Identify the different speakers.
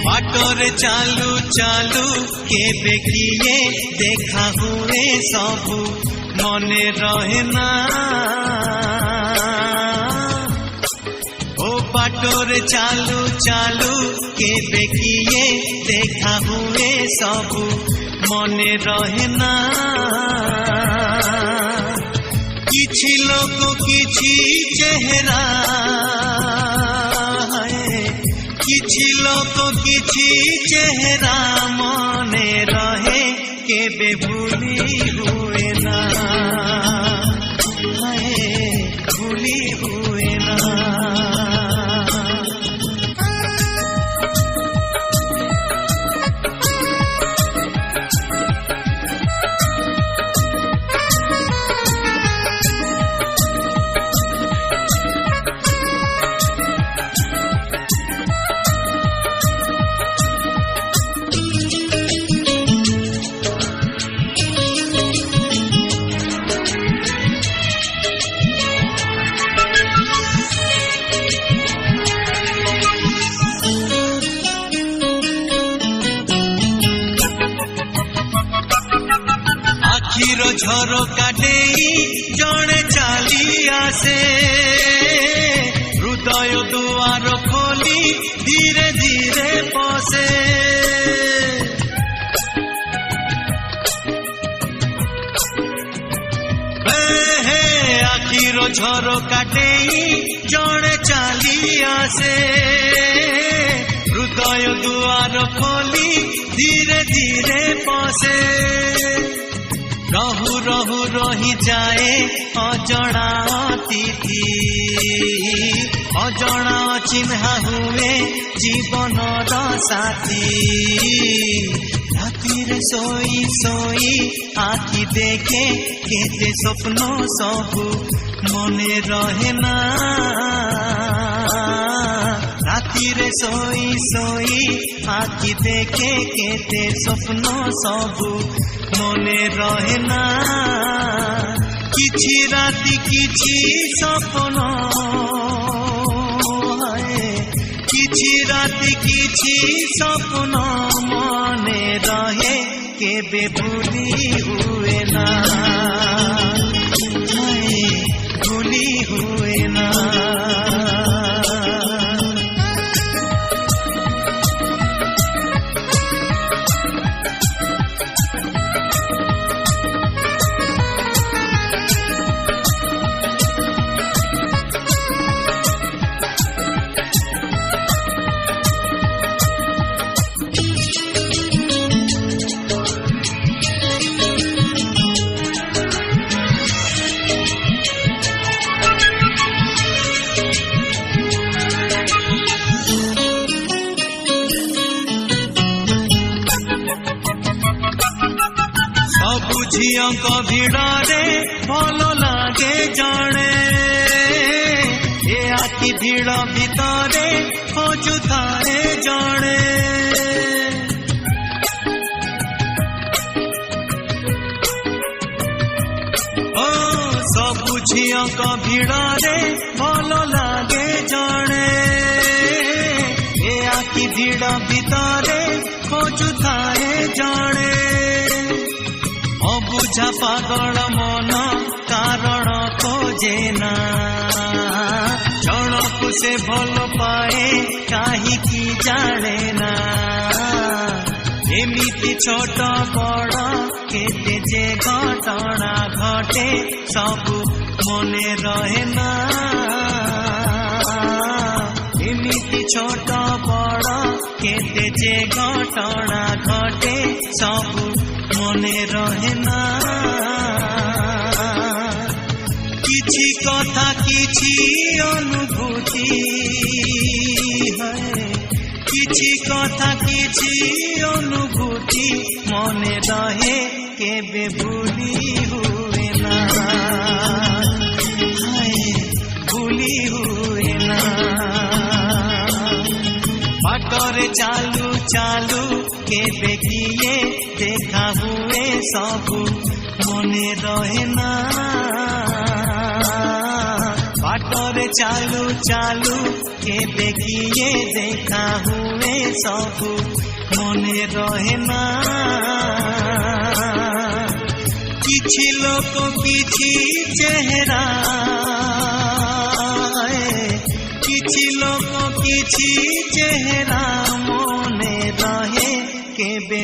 Speaker 1: बाटोरे चालू चालू केबे किए देखा हुए सबू मने रहे ना। ओ बाटोरे चालू चालू केबे किए देखा हुए सबू मने रहे ना। किछि लोक किछि चेहरा किछि लोक किछि चेहरा मने रहे केबे भूली हुए ना। भूली हुए ना। झरोका देई जणे चाली आसे हृदय दुआर खोली धीरे धीरे पसे। आखिर झरोका देई जणे चाली आसे हृदय दुआर खोली धीरे धीरे पसे। रहु रहु रही जाए अजणा अतिथि अजणा चिन्हा हुए जीवन साथी। राति सोई सोई आखि देखे केते स्वप्न सबू मने रहे ना। राति सोई सोई आखि देखे केते स्वप्न सबू मने रहे ना। किछि राति किछि सपन किछि राति किछि सपन मने रहे केबे भूली हुए ना। भूली हुए ना। झियों भिड़े भल लागे जड़े ए आखि भिड़ भितरे खोजुताए जड़े। ओ सबु झियों भिड़े भल लागे जड़े ए आखि भिड़ भितरे खोजुताए जड़े। बुझा पागल मन कारण खोजे ना जणकु से भल पाए काहे की जाने ना। एमिति छोट बड़ केते जे घटना घटे सबु मने रहे ना। एमिति छोट बड़ केते जे घटना घटे सबु मने रहे ना। किछि कथा किछि अनुभूति है किछि कथा किछि अनुभूति मने रहे केबे भूली हुए ना। भूली हुए ना। ବାଟରେ ଚାଲୁ ଚାଲୁ କେବେ କିଏ ଦେଖା ହୁଏ ସବୁ ମନେ ରହେ ନା। ବାଟରେ ଚାଲୁ ଚାଲୁ କେବେ କିଏ ଦେଖା ହୁଏ ସବୁ ମନେ ରହେ ନା। କିଛି ଲୋକ କିଛି ଚେହେରା, କିଛି ଲୋକ କିଛି ଚେହେରା ମନେ ରହେ କେବେ